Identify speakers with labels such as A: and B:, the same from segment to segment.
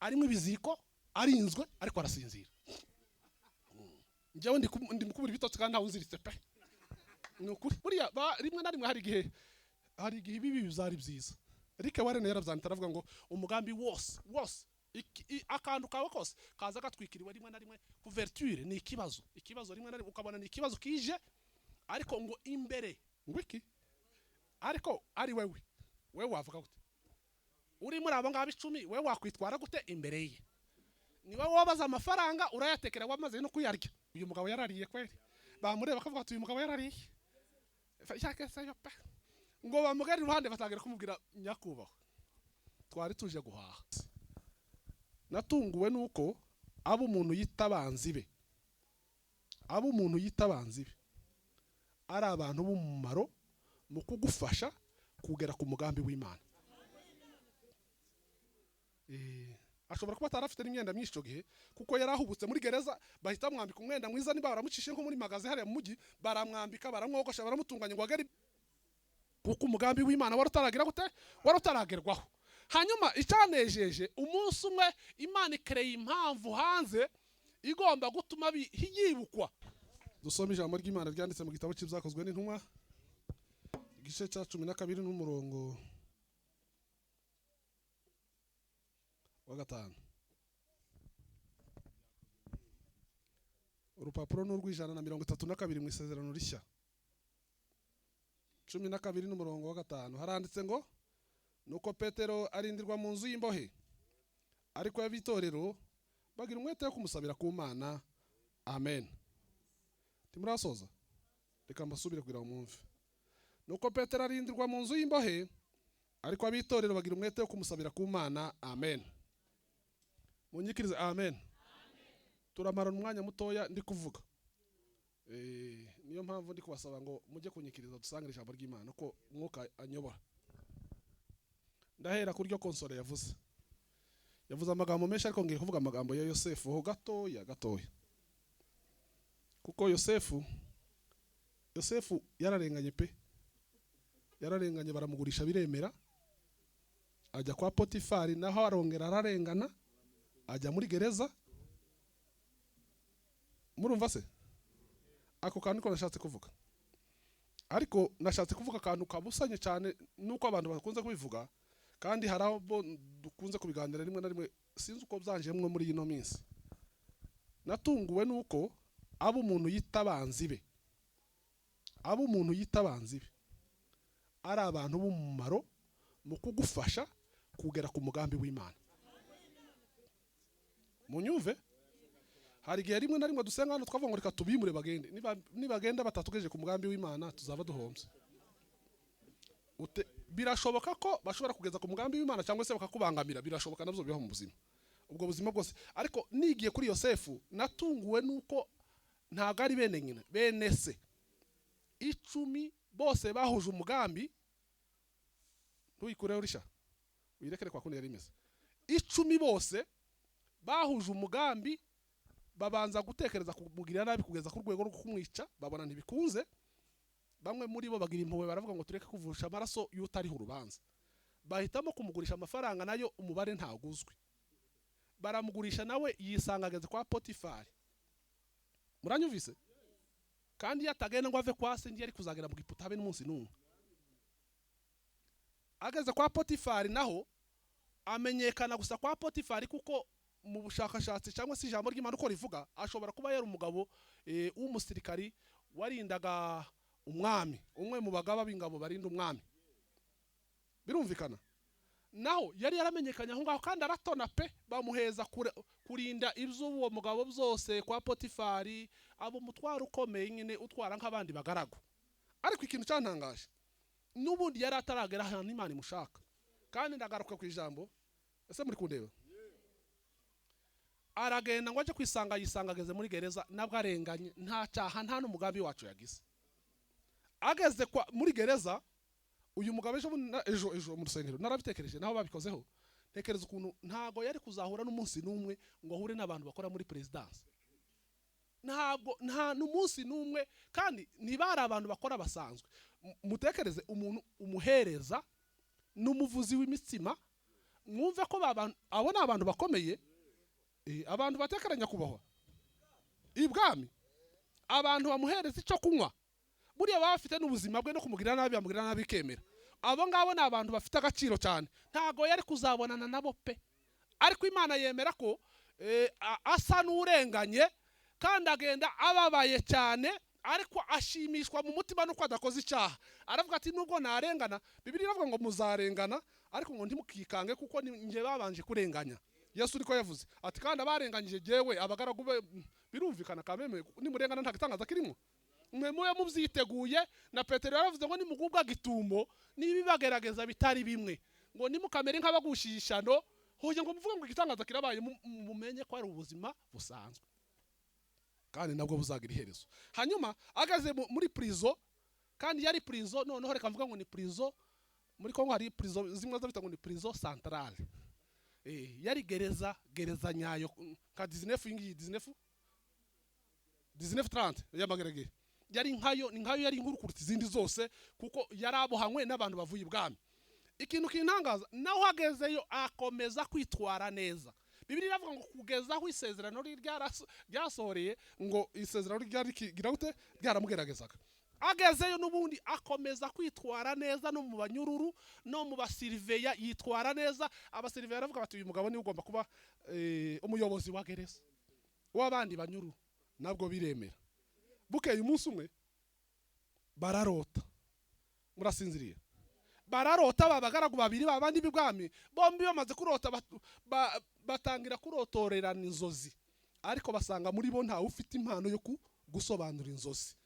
A: arimo ibiziriko arinzwe ariko arasinzira. Njyewe ndi mukubura ibitotsi kandi ntawunziritse pe. Nuko buriya rimwe na rimwe hari igihe ibi bizari byiza. Reka warene yarabyandita aravuga ngo umugambi wose akantu kawe kose kaza gatwikiriwe rimwe na rimwe couverture ni ikibazo rimwe na rimwe ukabona ni ikibazo kije ariko ngo imbere ngwiki ariko ari wewe wavuga gute uri muri abo ngabo 10 wewe wakwitwara gute imbere ye ni wowe wabaza amafaranga urayatekera wamaze no kuyarya uyu mugabo yarariye kweli bamureba bakavuga ati uyu mugabo yarariye yake sayo pe ngo bamugari ruhande batangira kumubwira nyakubaho twari tuje guhaha. Natunguwe nuko umuntu yita abanzi be ari abantu b'umumaro mu kugufasha kugera ku mugambi w'Imana. Ashobora kuba atarafite n'imyenda myinshi cyo gihe kuko yarahubutse muri gereza bahita mwambika umwenda mwiza niba baramucishe nko muri magaze hariya mu mujyi baramwambika baramwogosha baramutunganya ngo agere kuko umugambi w'Imana warutaragerwaho. Hanyuma icyanejeje umunsi umwe Imana ikereye impamvu hanze igomba gutuma yibukwa. Dusome ijambo ry'Imana ryanditse mu gitabo cy'ibyakozwe n'intumwa igice cya 12 n'umurongo wa 5. Urupapuro n'urw'132 mu isezerano rishya 12 n'umurongo wa 5 haranditse ngo nuko Petero arindirwa mu nzu y'imbohe ariko yabitorero bagira umwete wo kumusabira ku Mana. Amen. Timurasoza reka mbasubire kugira umwumve. Nuko Petero arindirwa mu nzu y'imbohe ariko abitorero bagira umwete wo kumusabira ku Mana. Amen. Munyikirize amen. Turamara umwanya mutoya ndi kuvuga. Niyo mpamvu ndi kubasaba ngo mujye kunyikiriza dusangire ijambo ry'Imana uko mwuka anyobora. Ndahera kuri ryo konsole yavuze amagambo menshi ariko ngiye kuvuga amagambo ya Yosefu ho gatoya kuko Yosefu yararenganye pe baramugurisha biremera ajya kwa Potifari naho arongera ararengana ajya muri gereza. Murumva se ako kantu ko nashatse kuvuga ariko nashatse kuvuga akantu kabusanye cyane nuko abantu bakunze kubivuga kandi harabo dukunze kubiganira rimwe na rimwe sinzi uko byanjemwe muri ino minsi. Natunguwe nuko umuntu yita abanzi be ari abantu b'umumaro mu kugufasha kugera ku mugambi w'Imana. Munyumve hari igihe rimwe na rimwe dusenga hano twavuga ngo reka tubimure bagende nibagenda batatugeje ku mugambi w'Imana tuzaba duhombye. Birashoboka ko bashobora kugeza ku mugambi w'Imana cyangwa se bakakubangamira birashoboka nabyo bibaho mu buzima ubwo buzima bwose ariko nigiye kuri Yosefu natunguwe nuko ntago ari bene se 10 bose bahuje umugambi ntuyikureho risha wirekere kwa kundi yari imeze 10 bose bahuje umugambi babanza gutekereza kumugirira nabi kugeza ku rwego rwo kumwica babona ntibikunze. Bamwe muri bo bagira impuhwe baravuga ngo tureke kuvusha amaraso y'utariho urubanza bahitamo kumugurisha amafaranga nayo umubare ntaguzwe baramugurisha nawe yisangageze kwa Potifari. Muranyumvise kandi yatagenda ngo ave kwa se ngiye ari kuzagera mu giputa habe n'umunsi n'umwe. Ageze kwa Potifari naho amenyekana gusa kwa Potifari kuko mu bushakashatsi cyangwa se ijambo ry'Imana uko rivuga ashobora kuba yari umugabo w'umusirikari warindaga umwami umwe mu bagaba b'ingabo barinda umwami. Birumvikana naho yari yaramenyekanye aho ngaho kandi aratona pe bamuheza kurinda iby'uwo mugabo byose kwa Potifari abo mutwaro ukomeye nyine utwara nk'abandi bagaragu. Ariko ikintu cyantangaje n'ubundi yari ataragera ahantu Imana imushaka kandi ndagaruka ku ijambo ese muri kundeba aragenda ngo aje yisangageze muri gereza nabwo arenganye nta cyaha nta n'umugambi wacu yagize. Ageze muri gereza uyu mugabo ejo mu rusengero narabitekereje naho babikozeho tekereza ukuntu ntago yari kuzahura n'umunsi n'umwe ngo ahure n'abantu bakora muri presidence. Nta n'umunsi n'umwe kandi ntibari abantu bakora basanzwe. Mutekereze umuntu umuhereza n'umuvuzi w'imitsima mwumve ko abo ni abantu bakomeye, abantu batekeranya kubahwa ibwami, abantu bamuhereza icyo kunywa, buriya baba bafite n'ubuzima bwe no kumugirira nabi, bamugirira nabi ikemera. Abo ngabo ni abantu bafite agaciro cyane, ntago yari kuzabonana nabo pe. Ariko Imana yemera ko asa n'urenganye kandi agenda ababaye cyane, ariko ashimishwa mu mutima nuko adakoze icyaha. Aravuga ati nubwo narengana, Bibiliya iravuga ngo muzarengana ariko ngo ntimukikange kuko nje babanje kurenganya. Yesu uriko yavuze ati kandi abarenganyije jewe abagaragu be, birumvikana kameme nimurengana nta gitangaza kirimo. Mwe mubyiteguye, na Petero yaravuze ngo nimugubwa gitumo nibibagerageza bitari bimwe, ngo nimukamere nk'abagushishano, hoye ngo muvuga ngo igitangaza kirabaye, mumenye ko ari ubuzima busanzwe kandi nabwo buzagira iherezo. Hanyuma agaze muri prison, kandi yari prison noneho reka mvuga ngo ni prison, muri Kongo hari prison zimwe zo bita ngo ni prison centrale. Yari gereza nyayo ka 1930 y'amagerege. Yari nkayo yari inkuru kuruta izindi zose kuko yari abohanywe n'abantu bavuye ibwami. Ikintu kintangaza, naho agezeyo akomeza kwitwara neza. Bibiliya iravuga ngo kugeza aho isezerano ryasohoreye, ngo isezerano ryarigira gute ryaramugeragezaga. Agezeyo n'ubundi akomeza kwitwara neza, no mu banyururu no mu basiriveya yitwara neza. Abasiriveya baravuga bati uyu mugabo ni ugomba kuba umuyobozi wa gereza, w'abandi banyururu nabwo biremera. Bukeye umunsi umwe bararota, murasinziriye, bararota babagaragu babiri babandi b'ibwami, bombi bamaze kurota batangira kurotorerana inzozi, ariko basanga muri bo ntawe ufite impano yo gusobanura inzozi.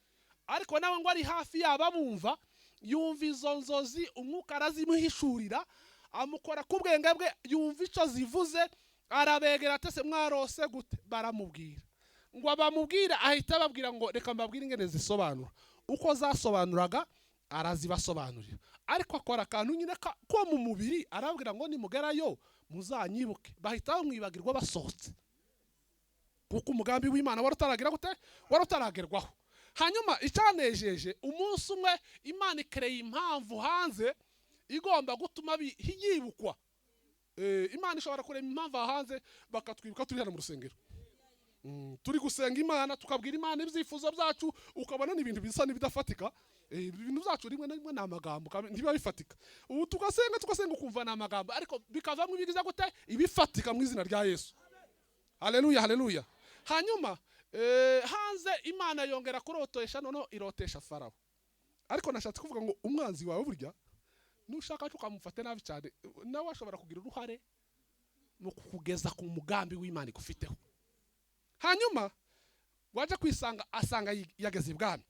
A: Ariko nawe ngo ari hafi yababumva, yumva izo nzozi, umwuka arazimuhishurira, amukora ku bwenge bwe, yumva icyo zivuze, arabegera atese mwarose gute, baramubwira. Ngo abamubwira ahita ababwira ngo reka mbabwire ingene zisobanura. Uko zasobanuraga arazibasobanurira, ariko akora akantu nyine ko mu mubiri, arabwira ngo nimugerayo muzanyibuke. Bahita bamwibagirwa basohotse, kuko umugambi w'Imana wari utaragira gute, wari utaragerwaho. Hanyuma icyanejeje, umunsi umwe Imana ikereye impamvu hanze igomba gutuma yibukwa. Imana ishobora kurema impamvu hanze bakatwibuka turi hano mu rusengero, turi gusenga Imana, tukabwira Imana ibyifuzo byacu, ukabona n'ibintu bisa n'ibidafatika. Ibintu byacu rimwe na rimwe n'amagambo ntibiba bifatika. Ubu tugasenga ukumva n'amagambo, ariko bikavamo ibigize gute, ibifatika mu izina rya Yesu. Haleluya, haleluya. Hanyuma hanze Imana yongera kurotesha, noneho irotesha Farawo. Ariko nashatse kuvuga ngo umwanzi wawe burya nushaka tukamufate nabi cyane, nawe ashobora kugira uruhare mu kugeza ku mugambi w'Imana igufiteho. Hanyuma waje kwisanga asanga yageze ibwami,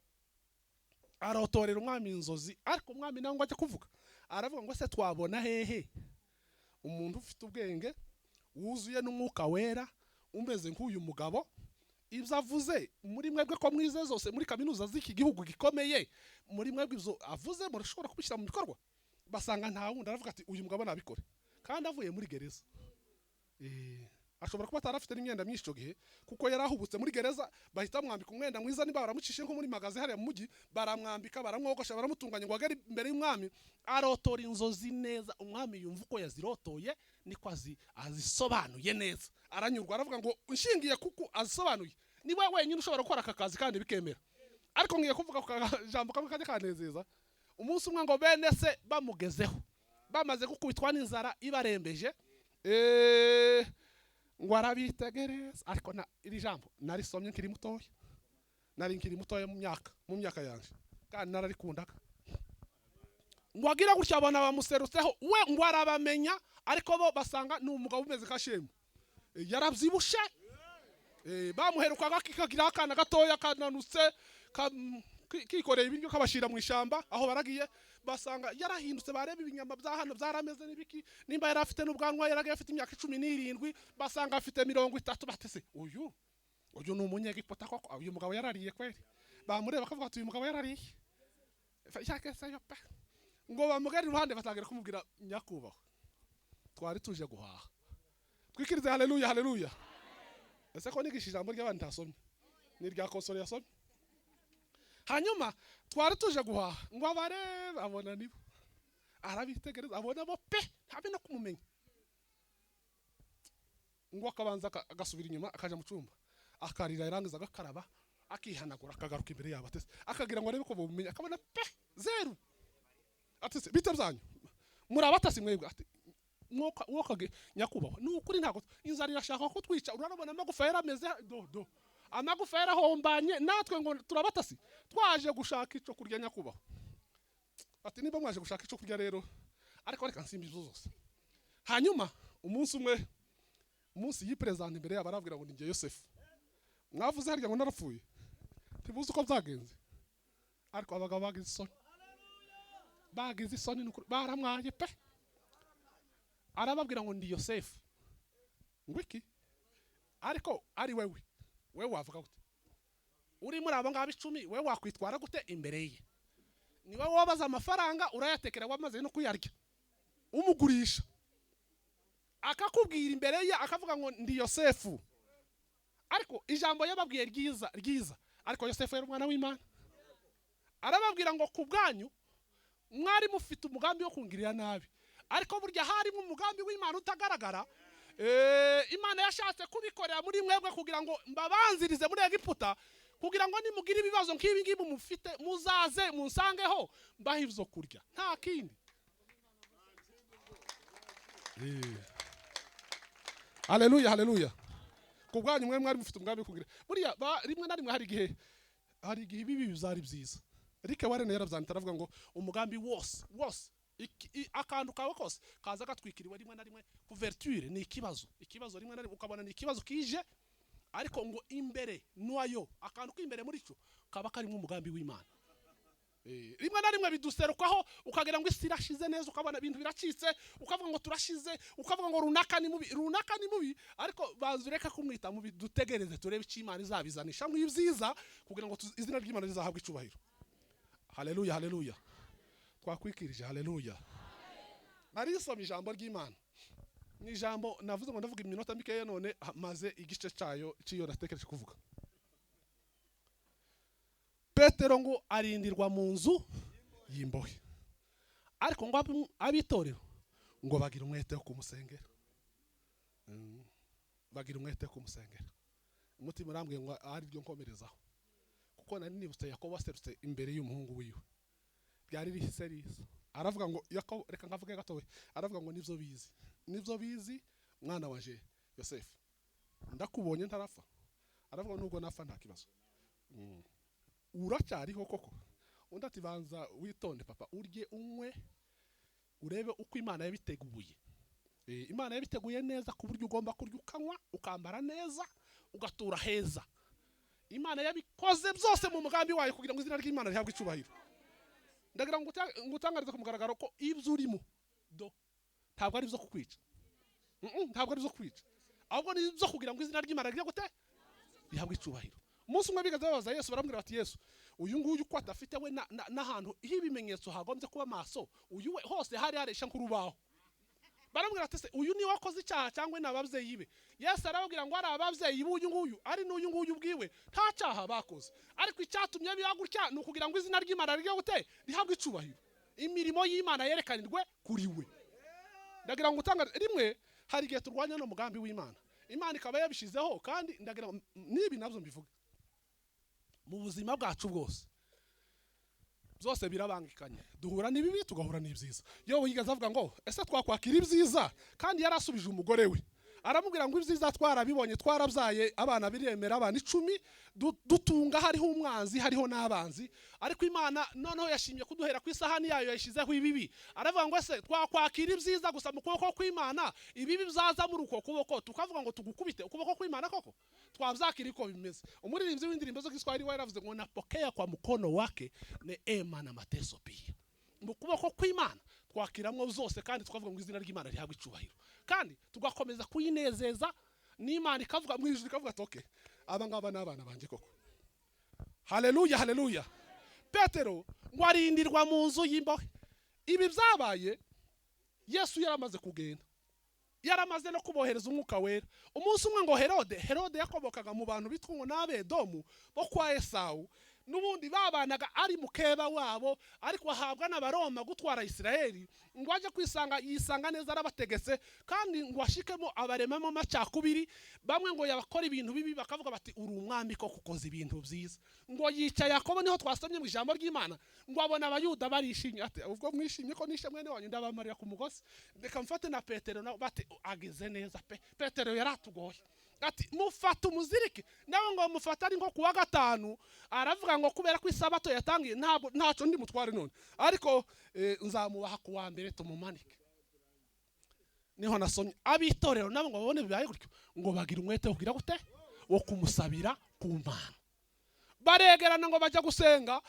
A: arotorera umwami inzozi, ariko umwami nawe ngo ajye kuvuga, aravuga ngo se twabona hehe umuntu ufite ubwenge, wuzuye n'umwuka wera, umeze nk'uyu mugabo, ibyo avuze muri mwebwe ko mwize zose muri kaminuza z'iki gihugu gikomeye, muri mwebwe ibyo avuze murashobora kubishyira mu bikorwa. Basanga nta wundi, aravuga ati uyu mugabo nabikore, kandi avuye muri gereza. Ashobora kuba atarafite n'imyenda myinshi icyo gihe, kuko yari ahubutse muri gereza. Bahita bamwambika umwenda mwiza, niba baramucishe nko muri magaze hariya mu mujyi, baramwambika, baramwogosha, baramutunganya ngo agere imbere y'umwami. Arotora inzozi neza, umwami yumva uko yazirotoye niko azisobanuye neza, aranyurwa, aravuga ngo nshingiye kuko azisobanuye ni we wenyine ushobora gukora aka kazi kandi bikemera. Ariko ngiye kuvuga ku jambo kamwe kajya kanezeza. Umunsi umwe ngo bene se bamugezeho, bamaze gukubitwa n'inzara ibarembeje, ngo arabitegereza. Ariko iri jambo narisomye nkiri mutoya mu myaka yanje, kandi nararikundaga. Ngo agira gutya abona bamuserutseho, we ngo arabamenya, ariko bo basanga ni umugabo umeze nka Shemu, yarabyibushe. Bamuherukaga kikagira akana gatoya kananutse, kikoreye ibiryo kabashira mu ishamba aho baragiye, basanga yarahindutse. Bareba ibinyama bya hano byarameze n'ibiki, nimba yari afite n'ubwanwa, yaragiye afite imyaka 17, basanga afite 30. Batese uyu ni umunyegipota koko, uyu mugabo yarariye kweli. Bamureba bakavuga ati uyu mugabo yarariye, ngo bamugari iruhande, batangira kumubwira nyakubahwa, twari tuje guhaha. Twikirize haleluya, haleluya. Ese ko nigisha ijambo ry'abandi ntasomye, ni rya konsole yasomye. Hanyuma twari tuje guhaha, ngo abareba abona nibo, arabitegereza abona bo pe, habe no kumumenya. ngo akabanza agasubira inyuma akaja mu cyumba akarira irangiza agakaraba akihanagura akagaruka imbere yabo atese akagira ngo arebe ko bumenya akabona pe zero atese bite byanyu muri abatasi mwebwe ati mwokage nyakubahwa n'ukuri ntago inzara irashaka ko twica urarabona amagufa yarameze do amagufa yarahombanye natwe ngo turabatasi twaje gushaka ico kurya nyakubahwa ati niba mwaje gushaka ico kurya rero ariko reka nsimbi zose hanyuma umunsi umwe umunsi yipresente imbere yabo arabwira ngo ninjye Yosefu mwavuze harya ngo narapfuye tibuze uko byagenze ariko abagabo bagize isoni baramwaye pe arababwira ngo ndi Yosefu ngwiki ariko ari wewe wavuga gute uri muri abo ngabo 10 wewe wakwitwara gute imbere ye ni wowe wabaza amafaranga urayatekera wamaze no kuyarya umugurisha akakubwira imbere ye akavuga ngo ndi Yosefu ariko ijambo yababwiye ryiza ariko Yosefu yari umwana w'Imana arababwira ngo kubwanyu mwari mufite umugambi wo kungirira nabi ariko burya hari mu mugambi w'Imana utagaragara Imana yashatse kubikorera muri mwebwe kugira ngo mbabanzirize muri Egiputa kugira ngo nimugira ibibazo nk'ibi ngibi mufite muzaze munsangeho mbahivyo kurya nta kindi. Haleluya kubwanyu mwe mwari mufite umugambi kugira buriya rimwe na rimwe hari igihe bibi bizari byiza reka yarabyanditse aravuga ngo umugambi wose akantu kawe kose kaza gatwikiriwe rimwe na rimwe couverture ni ikibazo rimwe na rimwe ukabona ni ikibazo kije ariko ngo imbere nuwayo akantu k'imbere muri cyo kaba karimo umugambi w'Imana. Rimwe na rimwe biduserukaho ukagira ngo isi irashize neza ukabona ibintu biracitse ukavuga ngo turashize ukavuga ngo runaka ni mubi ariko bazureka kumwita mubi dutegereze turebe icyo Imana izabizanisha mu ibyiza kugira ngo izina ry'Imana rizahabwe icubahiro. Haleluya twakwikirije haleluya. Narisoma ijambo ry'Imana ni ijambo navuze ngo ndavuga iminota mikeya none maze igice cyayo ciyo natekereje kuvuga. Petero ngo arindirwa mu nzu y'imbohe ariko ngo abitorero ngo bagira umwete wo kumusengera umutima urambwiye ngo ari byo nkomerezaho kuko nari nibutse Yakobo aserutse imbere y'umuhungu wiwe byari rihise riza aravuga ngo Yakobo reka ngavuge gatowe aravuga ngo nivyo bizi mwana waje Yosefu ndakubonye ntarapfa aravuga nubwo nafa nta kibazo uracyariho koko undi ati banza witonde papa urye unywe urebe uko Imana yabiteguye. Imana yabiteguye neza ku buryo ugomba kurya ukanywa ukambara neza ugatura heza. Imana yabikoze byose mu mugambi wayo kugira ngo izina ry'Imana rihabwe icubahiro. Ndagira ngo ngutangarize ku mugaragaro ko ibyo urimo ntabwo ari byo kukwica ntabwo ari byo kwica ahubwo ni byo kugira ngo izina ry'Imana rihabwe icubahiro. Umunsi umwe bigaze babaza Yesu baramubwira bati Yesu uyu nguyu uko atafite we n'ahantu h'ibimenyetso hagombye kuba maso uyu we hose hari haresha nk'urubaho baramubwira ati se uyu ni wakoze icyaha cyangwa n'ababyeyi be. Yesu arababwira ngo ari ababyeyi b'uyu nguyu ari n'uyu nguyu ubwiwe nta cyaha bakoze ariko icyatumye bihagurya ni ukugira ngo izina ry'Imana rihabwe icubahiro imirimo y'Imana yerekanirwe kuri we. Ndagira ngo utangare rimwe hari igihe turwanya no mugambi w'Imana Imana ikaba yabishizeho kandi ndagira nibi nabyo mbivuga mu buzima bwacu bwose byose birabangikanye duhura n'ibibi tugahura n'ibyiza. Yo yigaza avuga ngo ese twakwakira ibyiza kandi yarasubije umugore we aramubwira ngo ibyiza twarabibonye twarabyaye abana biremera abana 10 dutunga hariho umwanzi hariho n'abanzi ariko Imana noneho yashimye kuduhera ku isahani yayo yashizeho ibibi aravuga ngo ese twakwakira ibyiza gusa mu kuboko kw'Imana ibibi byaza muri uko kuboko tukavuga ngo tugukubite ukuboko kw'Imana koko twabyakira iko bimeze. Umuririmbyi w'indirimbo zo Kiswahili yaravuze ngo napokea kwa mkono wake neema na mateso pia mu kuboko kw'Imana twakiramwo zose kandi tukavuga ngo izina ry'Imana rihabwe icubahiro kandi tugakomeza kuyinezeza n'Imana ikavuga mu ijuru ikavuga toke aba ngaba n'abana banje koko. Haleluya Petero ngo arindirwa mu nzu y'imbohe. Ibi byabaye Yesu yaramaze kugenda yaramaze no kubohereza umwuka wera. Umunsi umwe ngo Herode yakobokaga mu bantu bitwa ngo n'Abedomu bo kwa Esawu n'ubundi babanaga ari mukeba wabo, ariko ahabwa n'abaroma gutwara Isiraheli, ngo aje yisanga neza arabategetse, kandi ngo ashikemo abaremamo amacakubiri. Bamwe ngo yabakora ibintu bibi bakavuga bati uri umwami ko kukoza ibintu byiza. Ngo yica Yakobo, niho twasomye mu ijambo ry'Imana, ngo abona abayuda barishimye, ati ubwo mwishimye ko nishe mwene wanyu ndabamarira ku mugozi, reka mfate na Petero nawe. Bati ageze neza pe, Petero yaratugoye, ati mufata umuzirike. Nawe ngo mufata ari nko kuwa gatanu, aravuga ngo kubera ko isabato yatangiye ntaco ndi mutware none, ariko nzamubaha kuwa mbere tumumanike. Niho nasomye abitorero nabo ngo babone bibaye gutyo, ngo bagira umwete wo kugira gute, wo kumusabira ku Mana. Baregerana ngo bajya gusenga,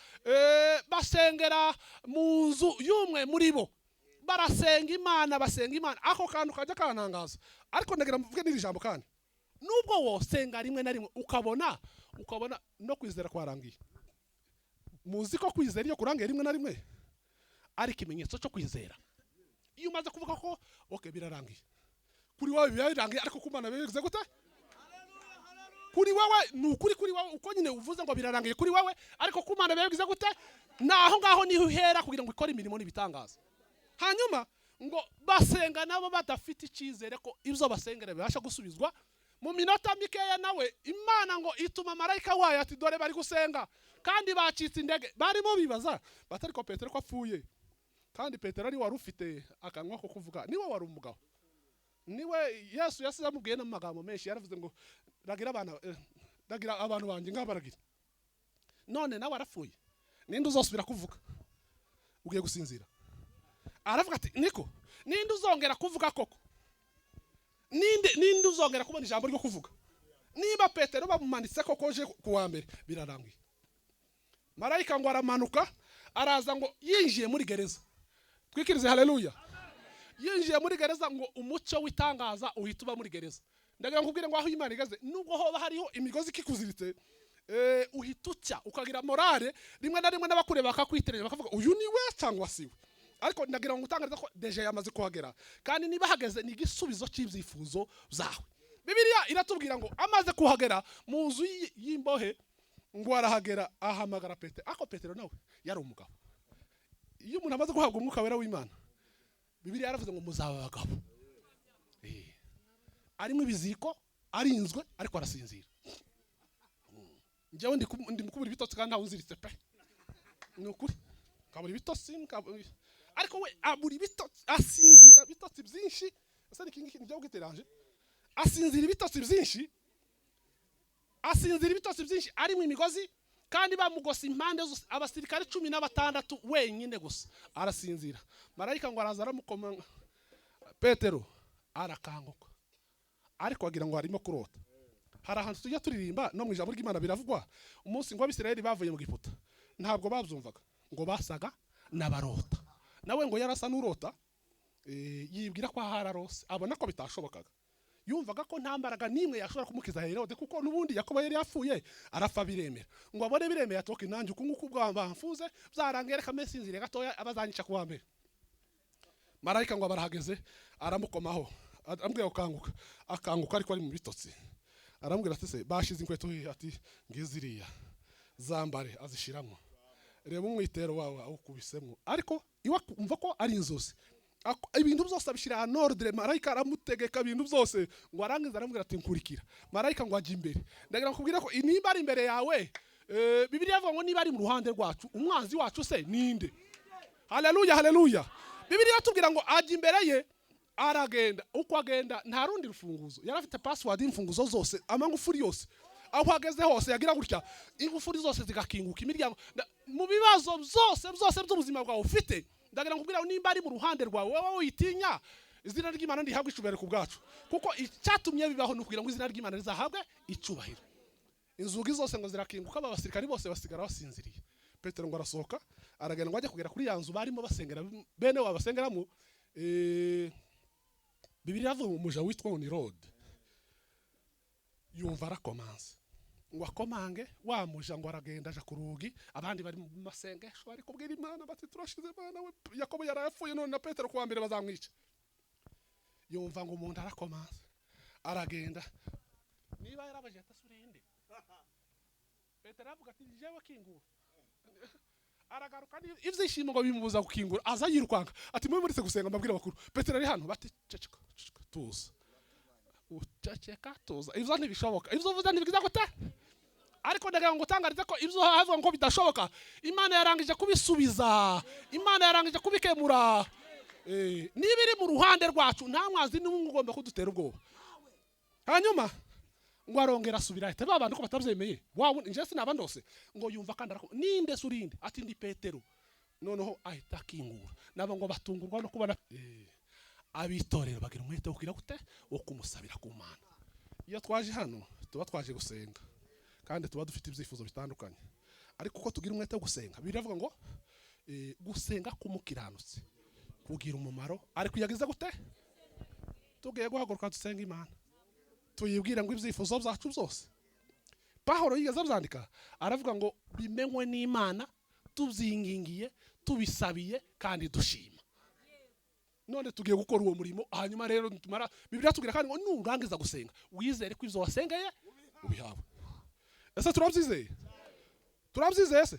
A: basengera mu nzu y'umwe muri bo, barasenga Imana, basenga Imana. Ako kantu kajya kantangaza, ariko ndagira mvuge n'iri jambo kandi, nubwo wosenga rimwe na rimwe ukabona no kwizera kwarangiye. Muzi ko kwizera iyo kurangiye rimwe na rimwe ari ikimenyetso cyo kwizera. Iyo umaze kuvuga ko okay birarangiye, kuri wowe birarangiye, ariko ku Mana bivuze gute? Kuri wowe nukuri, kuri wowe uko nyine uvuze ngo birarangiye kuri wowe, ariko ku Mana bivuze gute? Naho ngaho niho uhera kugira ngo ikore imirimo n'ibitangaza. Hanyuma ngo basenga nabo badafite icyizere ko ibyo basengera bibasha gusubizwa. Mu minota mikeya nawe Imana ngo ituma marayika wayo ati dore bari gusenga, kandi bacitse indege. Barimo bibaza batari ko Petero ko apfuye, kandi Petero ari wari ufite akanwa ko kuvuga, niwe wari umugabo, niwe Yesu yasize amubwiye n'amagambo menshi, yaravuze ngo ragira abantu banjye ngabaragira. None nawe arapfuye, ninde uzosubira kuvuga? Ugiye gusinzira. Aravuga ati niko ninde uzongera kuvuga koko? Ninde uzongera kubona ijambo ryo kuvuga? Niba Petero bamumanitse koko je kuwa mbere birarangiye. Marayika ngo aramanuka, araza ngo yinjiye muri gereza. Twikirize haleluya. Yinjiye muri gereza ngo umucyo witangaza uhita uba muri gereza. Ndagira nkubwire ngo aho Imana igaze, nubwo hoba hariho imigozi ikikuziritse, uhita ucya ukagira morale. Rimwe na rimwe n'abakure bakakwiterera bakavuga uyu ni we cyangwa siwe, ariko ndagira ngo utangarize ko deje yamaze kuhagera, kandi niba hageze ni igisubizo cy'ibyifuzo byawe. Bibiliya iratubwira ngo amaze kuhagera mu nzu y'imbohe, ngo arahagera ahamagara Petero. Ako Petero nawe yari umugabo. Iyo umuntu amaze guhabwa umwuka wera w'Imana, Bibiliya yaravuze ngo muzaba abagabo. Arimo ibiziko, arinzwe, ariko arasinzira. Njyewe ndi mukubura ibitotsi kandi ntawunziritse pe, ni ukuri kabura ibitotsi, ariko we abura ibitotsi, asinzira ibitotsi byinshi. Ese ni kingi njye ugiteranje, asinzira ibitotsi byinshi, arimo imigozi, kandi bamugose impande zose, abasirikare 16 wenyine gusa, arasinzira. Marayika ngo araza aramukoma, Petero arakanguka, ariko agira ngo harimo kurota. Hari ahantu tujya turirimba no mu ijambo ry'Imana biravugwa, umunsi ngo Abisirayeli bavuye mu Giputa ntabwo babyumvaga, ngo basaga n'abarota. Nawe ngo yarasa n'urota, yibwira ko hararose, abona ko bitashobokaga. Yumvaga ko nta mbaraga nimwe yashobora kumukiza Herode, kuko nubundi Yakobo yari yapfuye, arapfa biremera. Ngo abone biremera atoke nanjye uko nguko bwamfuze byarangiye, reka mesinzire gatoya abazanyica kuwa mbere. Marayika ngo barahageze, aramukomaho, arambwira akanguka, ariko ari mu bitotsi. Arambwira ati se bashize inkweto, ati ngiziriya zambare, azishiramo. Reba umwitero wawe awukubisemo, ariko iwa umva ko ari inzozi. Ibintu byose abishira en ordre. Marayika aramutegeka ibintu byose, ngo arangiza arambwira ati nkurikira. Marayika ngo ajye imbere. Ndagira kubwira ko nimba ari imbere yawe, Bibiliya ivuga ngo niba ari mu ruhande rwacu, umwanzi wacu se ninde? Haleluya, haleluya. Bibiliya tubwira ngo ajye imbere ye, aragenda. Uko agenda nta rundi rufunguzo, yarafite password y'imfunguzo zose, amangufuri yose. Aho ageze hose yagira gutya, ingufuri zose zigakinguka, imiryango. Mu bibazo byose by'ubuzima bwawe ufite, ndagira nkubwira ngo nimba ari mu ruhande rwawe, wowe witinya, izina ry'Imana ndihabwe icubahiro ku bwacu, kuko icyatumye bibaho nukugira ngo izina ry'Imana rizahabwe icubahiro. Inzugi zose ngo zirakinguka, abasirikari bose basigara basinziriye. Petero ngo arasohoka, aragenda ngo ajye kugera kuri yanzu barimo basengera, bene wa basengeramo. Bibiliya ivuga umuja witwa Nirode, yumva arakomanze, ngo akomange, wa muja ngo aragenda aja ku rugi, abandi bari mu masengesho bari kubwira Imana bati turashize Imana, we Yakobo yarapfuye, none na Petero kuwa mbere bazamwica. Yumva ngo umuntu arakomanze, aragenda, niba yarabaje atasubire inde, Petero avuga ati jewe kingura aragaruka ivyishimo ngo bimubuza gukingura aza yirukanka ati mwe muri se gusenga mbabwira bakuru Petero ari hano bati ceceka tuza uceceka tuza ivyo ntibishoboka ivyo uvuze ntibigiza gute ariko ndagira ngo utangarize ko ivyo havuga ngo bidashoboka Imana yarangije kubisubiza Imana yarangije kubikemura nibiri mu ruhande rwacu nta mwazi n'umwe ugomba kudutera ubwoba hanyuma ngo arongera asubira ate babandi ko batavyemeye wawe nje sinabandose ngo yumva kandi arako ninde surinde ati ndi Petero noneho ahita kingura nabo ngo batungurwa no kubona abitorero bagira umwete wo kira gute wo kumusabira ku Mana iyo twaje hano tuba twaje gusenga kandi tuba dufite ibyifuzo bitandukanye ariko uko tugira umwete wo gusenga biravuga ngo gusenga kumukiranutse kugira umumaro ariko yagize gute tugiye guhaguruka dusenga Imana tuyibwira ngo ibyifuzo byacu byose Pawulo yigeze abyandika aravuga ngo bimenywe n'Imana tubyingingiye tubisabiye kandi dushima none tugiye gukora uwo murimo hanyuma rero tumara Bibiliya tugira kandi ngo nurangiza gusenga wizere ko ivyo wasengeye ubihawe ese turabyizeye se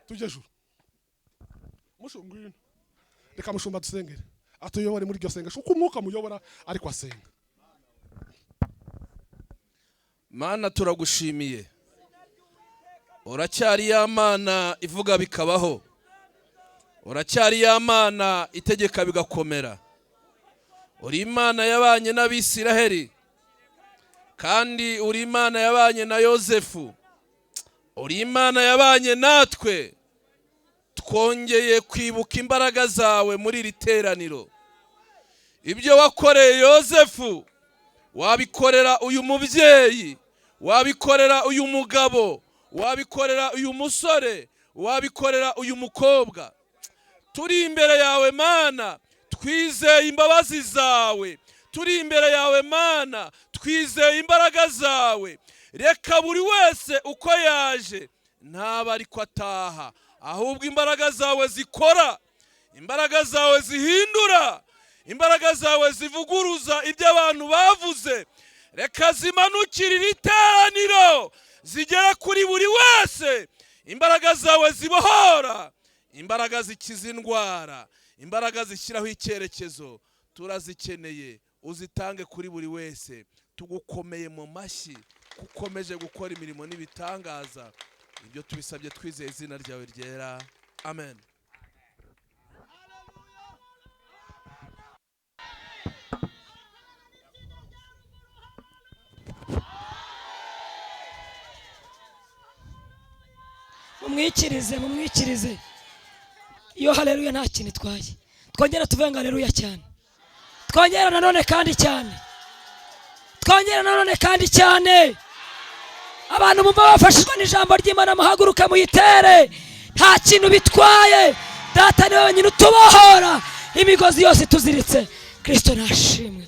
A: tujye juru mushungwino reka mushumba dusengere atuyobore muri ryo sengesho uko umwuka muyobora ariko asenga
B: Mana turagushimiye uracyari ya Mana ivuga bikabaho uracyari ya Mana itegeka bigakomera uri Imana yabanye n'Abisiraheli kandi uri Imana yabanye na Yosefu uri Imana yabanye natwe twongeye kwibuka imbaraga zawe muri iri teraniro ibyo wakoreye Yosefu wabikorera uyu mubyeyi wabikorera uyu mugabo wabikorera uyu musore wabikorera uyu mukobwa turi imbere yawe Mana twizeye imbabazi zawe turi imbere yawe Mana twizeye imbaraga zawe reka buri wese uko yaje ntaba ariko ataha ahubwo imbaraga zawe zikora imbaraga zawe zihindura imbaraga zawe zivuguruza ibyo abantu bavuze reka zimanukire iri teraniro zigera kuri buri wese imbaraga zawe zibohora imbaraga zikiza indwara imbaraga zishyiraho icyerekezo turazikeneye uzitange kuri buri wese tugukomeye mu mashyi ukomeje gukora imirimo n'ibitangaza ibyo tubisabye twizeye izina ryawe ryera amen
C: mumwikirize iyo haleluya nta kintu itwaye twongera tuvuge ngo haleluya cyane twongera nanone kandi cyane abantu bumva bafashijwe n'ijambo ry'Imana muhaguruka muyitere nta kintu bitwaye data niwe wenyine utubohora imigozi yose tuziritse Kristo nashimwe